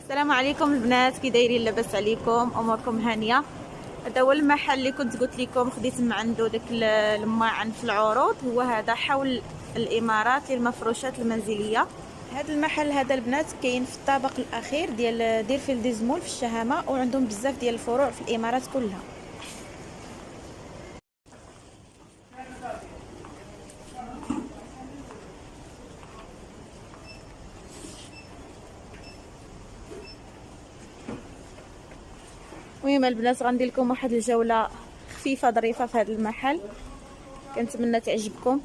السلام عليكم البنات، كي دايرين؟ لاباس عليكم؟ اموركم هانيه؟ هذا هو المحل اللي كنت قلت لكم خديت من عنده داك الماعن في العروض. هو هذا حول الامارات للمفروشات المنزليه. هذا المحل هذا البنات كاين في الطابق الاخير ديال ديرفيل ديزمول في الشهامه، وعندهم بزاف ديال الفروع في الامارات كلها. المهم البنات غندير لكم واحد الجوله خفيفه ظريفه في هذا المحل، كنتمنى تعجبكم.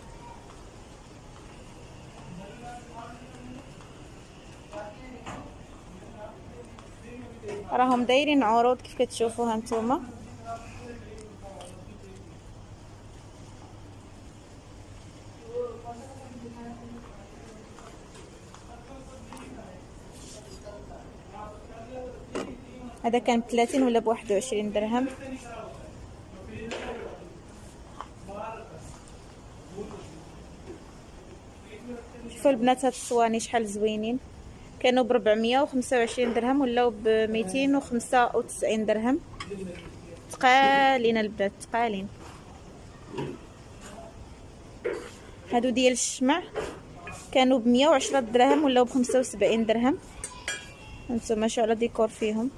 راهم دايرين عروض كيف كتشوفوها نتوما. هذا كان ب30 ولا ب21 درهم. شوفوا البنات هاد الصواني شحال زوينين، كانوا ب425 درهم ولاو ب295 درهم. تقالين البنات تقالين. هادو ديال الشمع كانوا ب110 دراهم ولاو ب75 درهم. هانتوما شو على ديكور فيهم.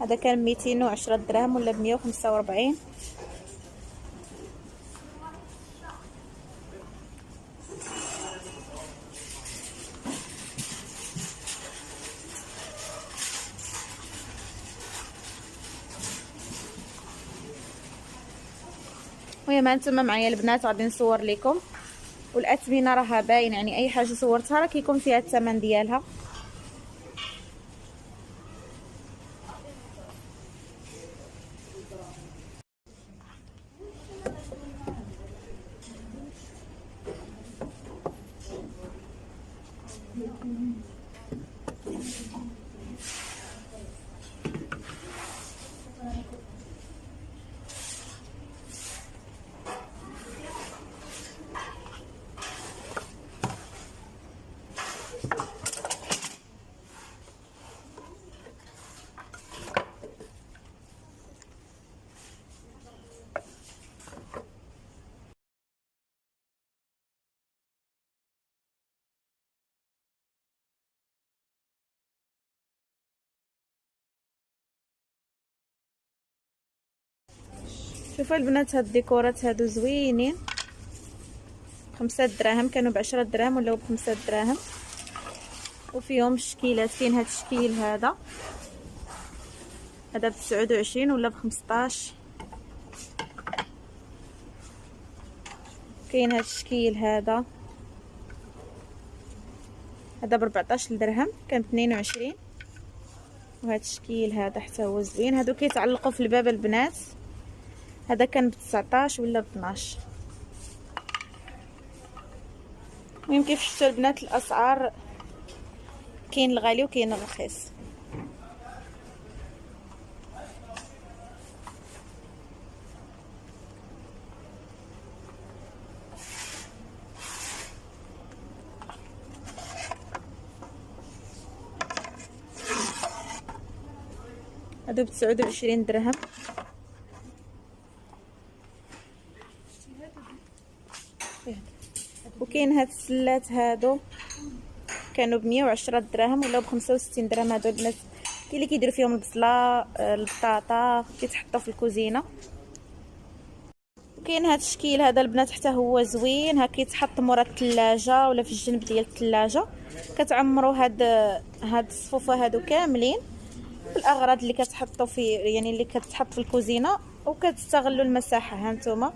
هذا كان 210 دراهم ولا ب145. المهم هانتوما معايا البنات غادي نصور لكم، والاثمنه راها باين، يعني اي حاجه صورتها راه كيكون فيها الثمن ديالها. شوفوا البنات هاد الديكورات هادو زوينين، 5 دراهم، كانوا ب10 دراهم ولاو ب5 دراهم. وفيهم شكيلات، كاين هاد الشكيل هذا ب29 ولا ب15. كاين هاد الشكيل هذا ب14 درهم، كان ب22. وهاد الشكيل هذا حتى هو زوين. هادو كيتعلقوا في الباب البنات. هذا كان ب19 ولا ب12. المهم كيف شفتوا البنات الاسعار، كاين الغالي وكاين الرخيص. هادو ب29 درهم. وكاين هاد السلات هادو كانوا ب110 دراهم ولا ب65 درهم. هادو البنات كاين اللي كيديروا فيهم البصله، البطاطا، كيتحطوا في الكوزينه. وكاين هاد الشكيل هذا البنات حتى هو زوين، ها كيتحط مورا الثلاجه ولا في الجنب ديال الثلاجه. كتعمروا هاد الصفوفه هادو كاملين بالاغراض اللي كتحطوا في، يعني اللي كتحط في الكوزينه، وكتستغلوا المساحه. ها نتوما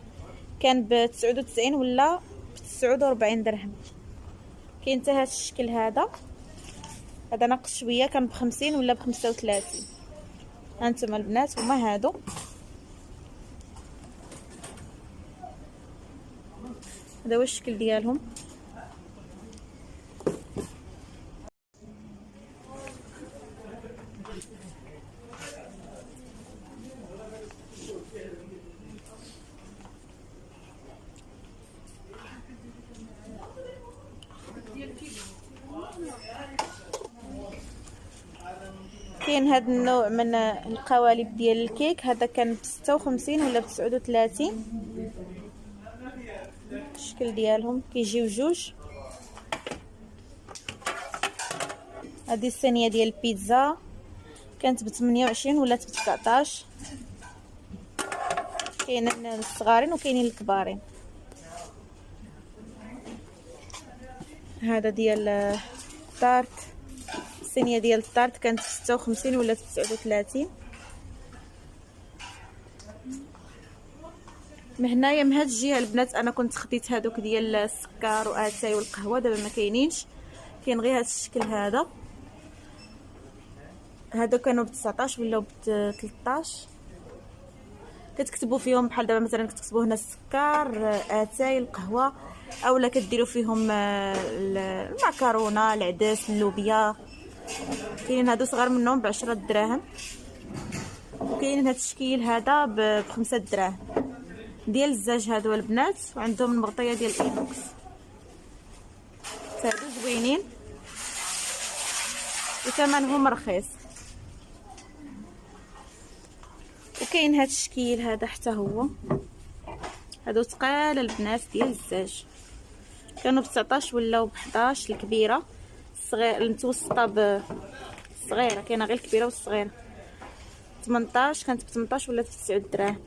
كان ب99 ولا ب49 درهم. كاين حتى هاد الشكل هذا ناقص شويه، كان ب50 ولا ب35. هانتوما البنات هما هادو. هذا هو الشكل ديالهم. كاين هذا النوع من القوالب ديال الكيك، هذا كان ب56 ولا ب39. الشكل ديالهم كيجيو جوج. هذه الصينيه ديال البيتزا كانت ب28 ولا ب19. كاينين الصغارين وكاينين الكبارين. هذا ديال الطارت، الصينيه ديال الطارت كانت ب56 ولا ب39. من هنايا من هاد الجهه البنات انا كنت خديت هادوك ديال السكر واتاي والقهوه، دابا ما كاينينش، كاين غير هاد الشكل هذا. هادو كانوا ب19 ولا ب13. كتكتبوا فيهم بحال دابا مثلا كتكتبوا هنا السكر اتاي القهوه، اولا كديروا فيهم المعكرونه العدس اللوبيا. كاين هادو صغار منهم ب10 دراهم، وكاين هاد الشكل هذا ب5 دراهم ديال الزاج. هادو البنات وعندهم المغطيه ديال الايبوكس، هادو زوينين وثمنهم رخيص. وكاين هاد الشكل هذا حتى هو، هادو ثقال البنات ديال الزاج، كانوا ب19 ولا ب11 الكبيره. الصغير المتوسطه بالصغيره، كاينه غير الكبيره والصغيره. 18 كانت ب18 ولا ب9 دراهم.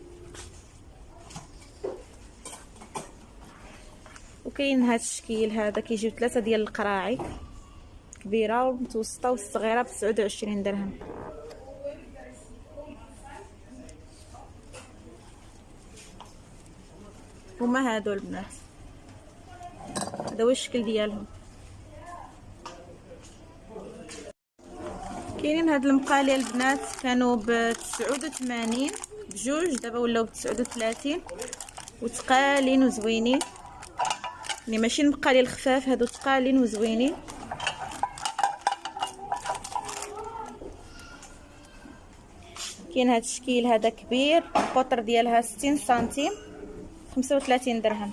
وكاين هاد الشكل هذا كيجيو 3 ديال القراعي، كبيره والمتوسطه والصغيره ب29 درهم. هما هادو البنات، هذا هو الشكل ديالهم. كاينين هاد المقالي البنات كانوا ب89 بجوج، دابا ولاو ب39 وثقالين وزوينين، يعني ماشي المقالي الخفاف، هادو ثقالين وزوينين. كاين هاد الشكل هذا كبير، القطر ديالها 60 سنتيم 35 درهم،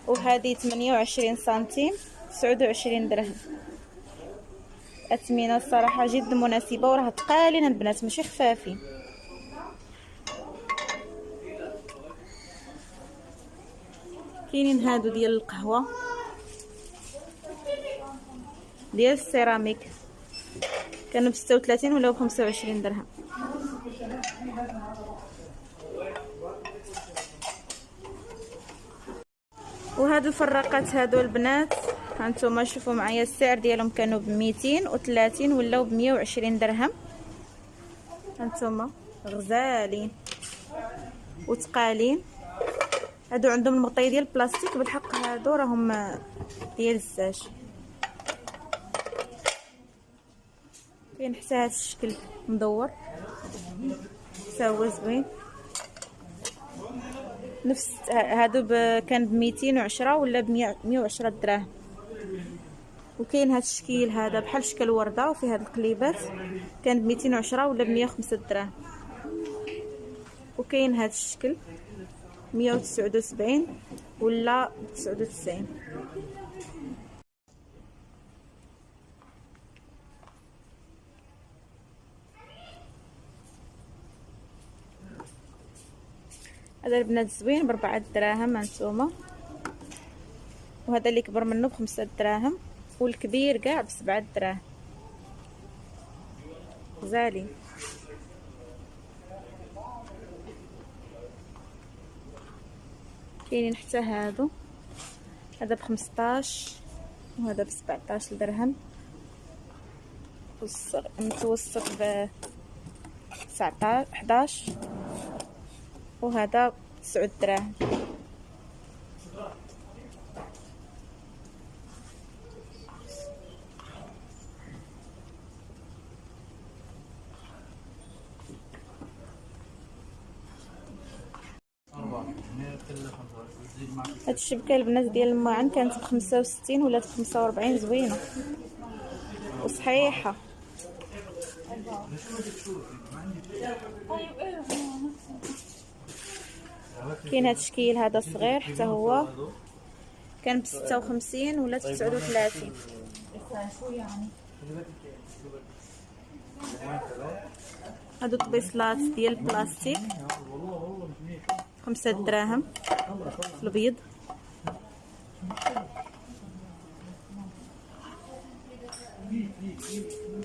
وهذه 28 سنتيم 29 درهم. اثمنه الصراحه جد مناسبه، وراه ثقالين البنات ماشي خفافين. كاينين هادو ديال القهوه ديال السيراميك، كانوا ب36 ولا ب25 درهم. وهاد الفراقات هادو البنات هانتوما شوفوا معايا السعر ديالهم، كانوا ب230 ولا ب120 درهم. هانتوما غزالين وثقالين. هادو عندهم المغطيه ديال البلاستيك، بالحق هادو راهم ديال الزاج. كاين حتى هاد الشكل مدور حتى هو زوين، نفس هادو كان ب210 ولا ب110 دراهم. وكاين هاد الشكل هذا بحال شكل ورده وفيه هاد القليبات، كان ب210 ولا ب105 دراهم. وكاين هاد الشكل 179 ولا 99. هذا البنات زوين ب4 دراهم هانتوما، وهذا اللي كبر منه ب5 دراهم، والكبير كاع ب7 دراهم. غزالين. كاينين حتى هادو، هذا ب15 وهذا ب17 درهم، المتوسط ب19 11 وهذا 9 دراهم. هاد الشبكه البنات ديال الماعن كانت ب65 ولا ب45، زوينه وصحيحه. كاين هاد الشكل هذا صغير حتى هو، كان ب56 ولا ب39. هادو طبيصلات ديال البلاستيك 5 دراهم في الابيض.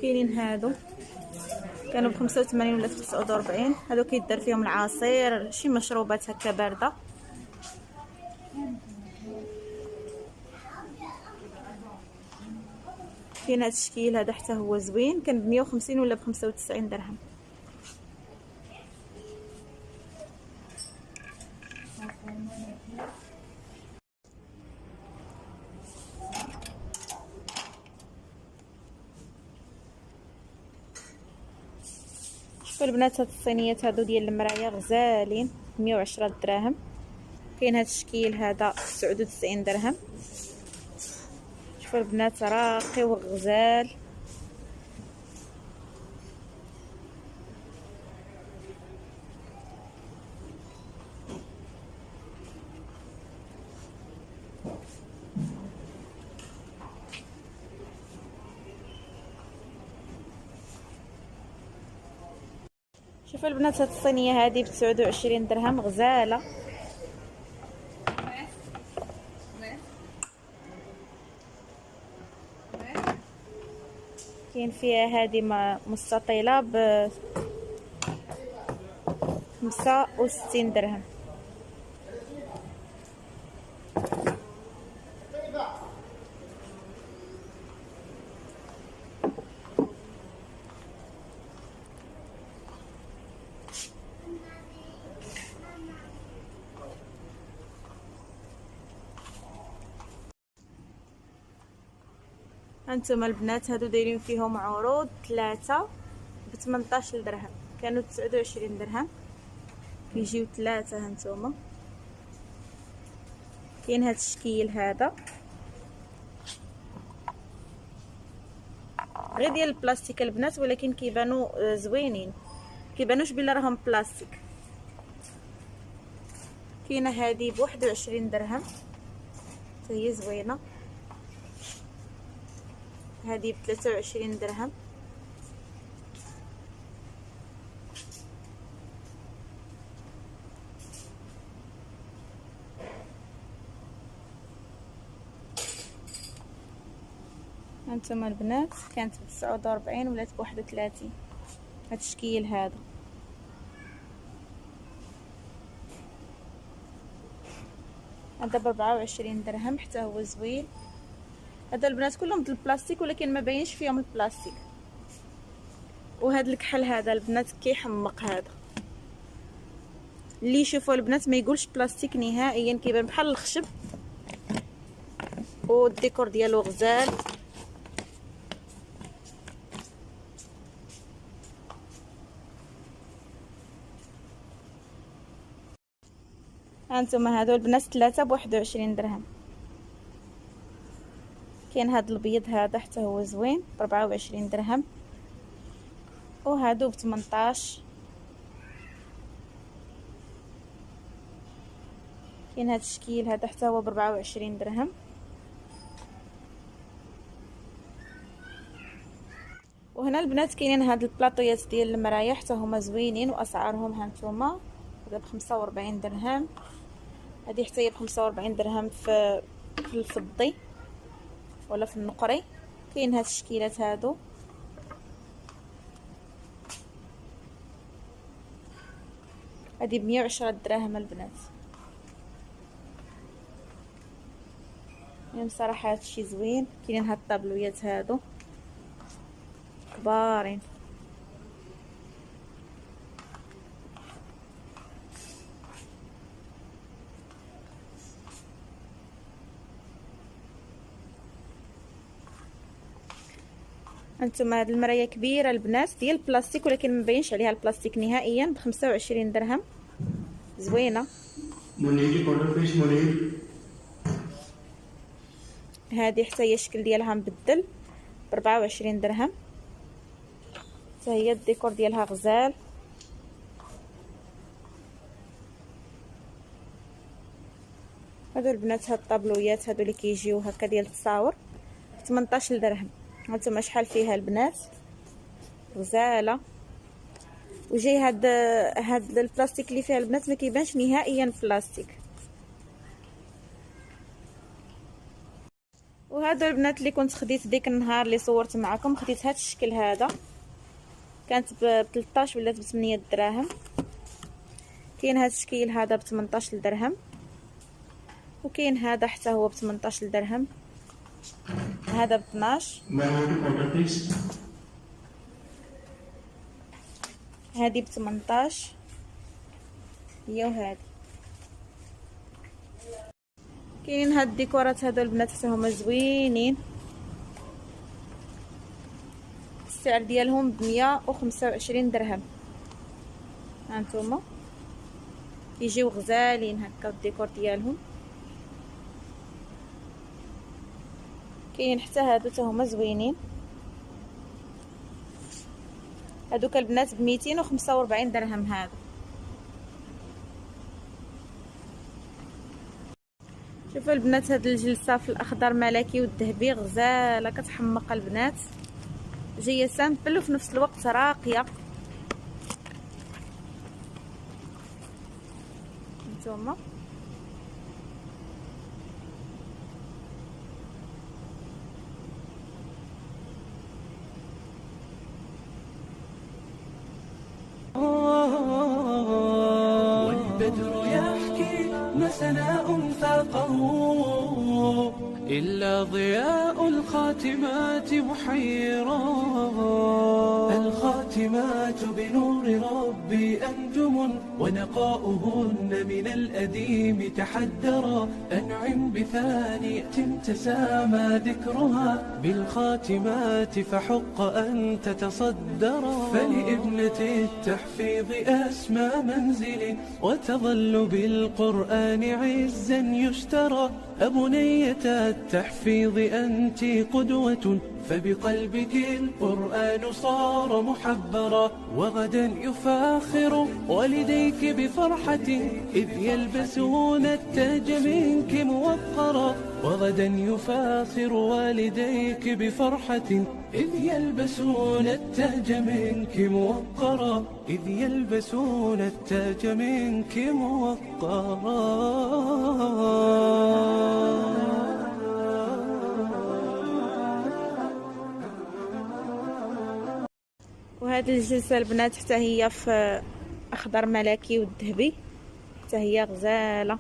كاينين هادو كانوا ب85 ولا 49. هادو كيدار فيهم العصير، شي مشروبات هكا بارده. كاين هاد الشكل هذا حتى هو زوين، كان ب150 ولا ب95 درهم. شوفوا البنات هاد الصينيات هادو ديال المرايه غزالين 110 دراهم. كاين هاد الشكل هذا 99 درهم. شوفوا البنات راقي وغزال. شوفوا البنات هاد الصينيه هذه ب29 درهم غزاله. كاين فيها هذه مستطيله ب65 درهم. هانتوما البنات هادو دايرين فيهم عروض 3 ب18 درهم، كانوا 29 درهم، كيجيو 3. هانتوما كاين هاد الشكل هذا غير ديال البلاستيك البنات، ولكن كيبانوا زوينين، كيبانوش بلا راهم بلاستيك. كاينه هذه ب21 درهم حتى هي زوينه. هذه ب23 درهم. هانتوما البنات كانت ب49 ولات ب31. هاد الشكل هذا هذا ب24 درهم حتى هو زوين. هذا البنات كلهم د البلاستيك ولكن ما باينش فيهم البلاستيك. وهذا الكحل هذا البنات كيحمق، هذا اللي يشوفوا البنات ما يقولش بلاستيك نهائيا، كيبان بحال الخشب والديكور ديالو غزال. هانتوما هادو البنات 3 ب21 درهم. كاين هاد الابيض هذا حتى هو زوين ب24 درهم، وهادو ب18. كاين هاد الشكل هذا حتى هو ب24 درهم. وهنا البنات كاينين هاد البلاطويات ديال المرايا حتى هما زوينين واسعارهم هانتوما. هذا ب45 درهم، هذه حتى هي ب45 درهم في الفضي ولا في النقري. كاين هاد الشكيلات هادو هذه ب110 دراهم البنات. يعني بصراحه هادشي زوين. كاينين هاد الطابلويات هادو كبارين. هانتوما هاد المرايه كبيره البنات ديال البلاستيك ولكن ما باينش عليها البلاستيك نهائيا، ب25 درهم زوينه. هذه حتى هي الشكل ديالها مبدل ب24 درهم، حتى هي الديكور ديالها غزال. هادو البنات هاد الطابلويات هادو اللي كيجيو هكا ديال التصاور 18 درهم. هانتوما شحال فيها البنات غزاله. وجاي هاد البلاستيك اللي فيها البنات ما كيبانش نهائيا بلاستيك. وهذا البنات اللي كنت خديت ديك النهار اللي صورت معكم، خديت هاد الشكل هذا، كانت ب 13 ولات ب 8 دراهم. كاين هاد الشكل هذا ب 18 درهم، وكاين هذا حتى هو ب 18 درهم، هذا ب 12. هذه ب 18 هي، وهذه. كاينين هاد الديكورات هادو البنات حتى هما زوينين، السعر ديالهم ب 125 درهم. هانتوما يجيو غزالين هكا الديكور ديالهم. كاين حتى هادو حتى هما زوينين، هادوك البنات ب 245 درهم. هادو شوفوا البنات، هاد الجلسه في الاخضر ملكي والذهبي غزاله كتحمق البنات، جايه سامبل وفي نفس الوقت راقيه. نتوما والبدر يحكي ما سناء فاقه إلا ضياء الخاتمات محيرا. الخاتمات بنور ربي أنجم ونقاؤهن من الأديم تحدرا. أنعم بثانية تسامى ذكرها بالخاتمات فحق أن تتصدرا. فلابنة التحفيظ أسمى منزل وتظل بالقرآن عزا يشترى. أبنية التحفيظ أنت قدوة فبقلبك القرآن صار محبرا. وغدا يفاخر والديك بفرحة إذ يلبسون التاج منك موقرا. وغدا يفاخر والديك بفرحة إذ يلبسون التاج منك موقرا. إذ يلبسون التاج منك موقرا. وهذه الجلسه البنات حتى هي في اخضر ملكي والذهبي، حتى هي غزاله.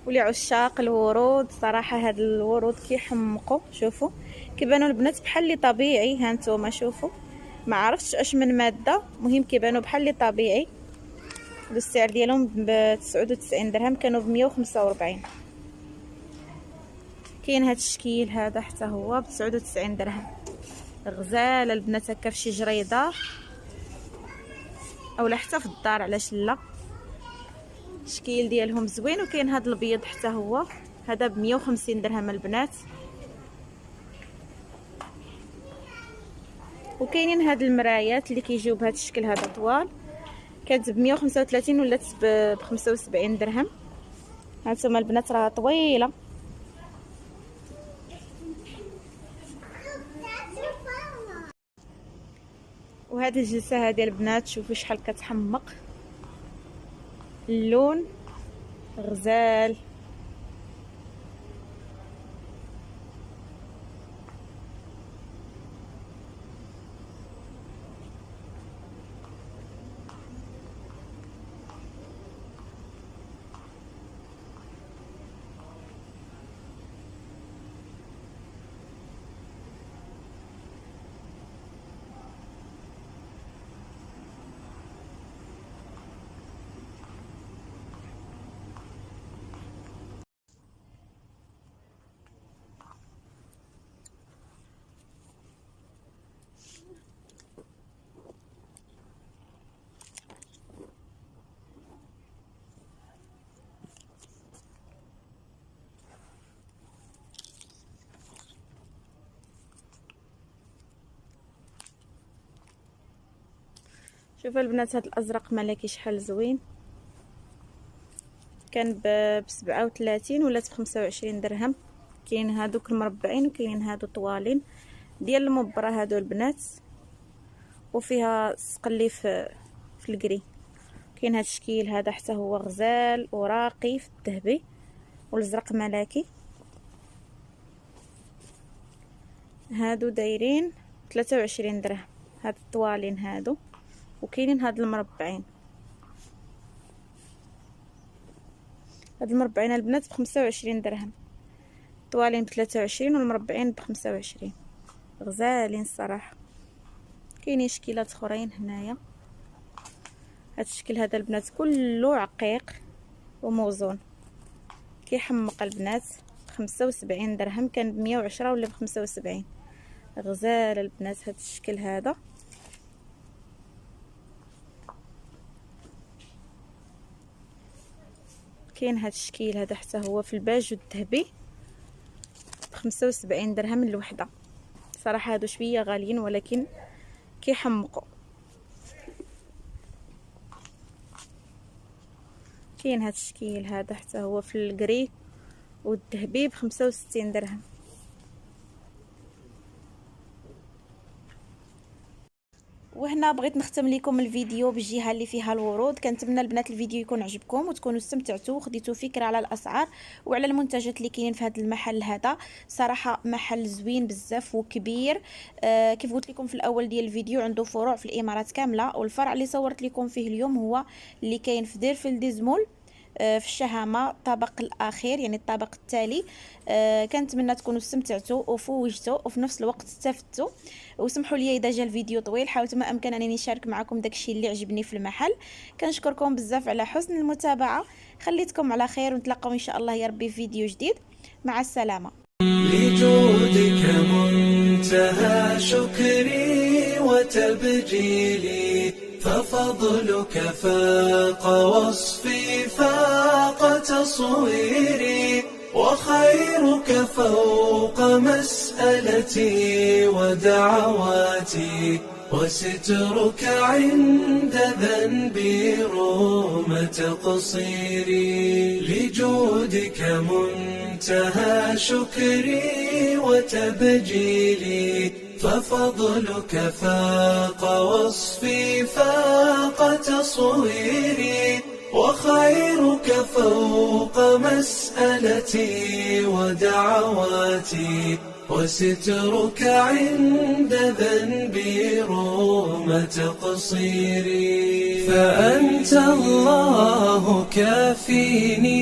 ولعشاق الورود صراحه هاد الورود كيحمقوا، شوفوا كيبانوا البنات بحال اللي طبيعي. هانتوما شوفوا، ما عرفتش اش من ماده، مهم كيبانوا بحال اللي طبيعي. السعر ديالهم ب 99 درهم، كانوا ب 145. كاين هاد الشكل هذا حتى هو ب 99 درهم، غزاله البنات هكا في شي جريده اولا حتى في الدار، علاش لا. الشكل ديالهم زوين. وكاين هذا الابيض حتى هو، هذا ب 150 درهم البنات. وكاينين هاد المرايات اللي كيجيو بهذا الشكل هذا طوال، كانت ب 135 ولات ب 75 درهم. هانتوما البنات راه طويله. وهذه الجلسه هذه البنات شوفوا شحال كتحمق، اللون غزال. شوفوا البنات هاد الازرق ملكي شحال زوين، كان ب 37 ولات ب 25 درهم. كاين هادوك المربعين وكاين هادو طوالين ديال المبره هادو البنات، وفيها سقلي في الكري. كاين هاد الشكل هذا حتى هو غزال وراقي في الذهبي والازرق ملكي. هادو دايرين 23 درهم هاد الطوالين هادو، وكاينين هاد المربعين. هاد المربعين البنات ب 25 درهم، الطوالين ب 23 والمربعين ب 25. غزالين الصراحه. كاينين شكيلات اخرين هنايا. هاد الشكل هذا البنات كله عقيق وموزون، كيحمق البنات. 75 درهم، كان ب 110 ولا ب 75. غزال البنات هاد الشكل هذا. كاين هاد الشكل هذا حتى هو في الباج والذهبي ب 75 درهم الوحده. صراحه هادو شويه غاليين ولكن كيحمقوا. كاين هاد الشكل هذا حتى هو في الكري والذهبي ب 65 درهم. وهنا بغيت نختم لكم الفيديو بالجهه اللي فيها الورود. كنتمنى البنات الفيديو يكون عجبكم وتكونوا استمتعتوا وخديتوا فكره على الاسعار وعلى المنتجات اللي كاينين في هذا المحل هذا. صراحه محل زوين بزاف وكبير. كيف قلت لكم في الاول ديال الفيديو عنده فروع في الامارات كامله، والفرع اللي صورت لكم فيه اليوم هو اللي كاين في دير فيلديزمول في الشهامه الطابق الاخير، يعني الطابق التالي. كنتمنى تكونوا استمتعتوا وفوجتوا وفي نفس الوقت استفدتوا. وسمحوا لي اذا جا الفيديو طويل، حاولت ما امكن انني نشارك معكم داكشي اللي عجبني في المحل. كنشكركم بزاف على حسن المتابعه، خليتكم على خير ونتلاقاو ان شاء الله يا ربي في فيديو جديد. مع السلامه. لجودك منتهى شكري وتبجيلي، ففضلك فاق وصفي فاق تصويري، وخيرك فوق مسألتي ودعواتي، وسترك عند ذنبي رغم تقصيري. لجودك منتهى شكري وتبجيلي، ففضلك فاق وصفي فاق تصويري، وخيرك فوق مسألتي ودعواتي، وسترك عند ذنبي رغم تقصيري. فأنت الله كافيني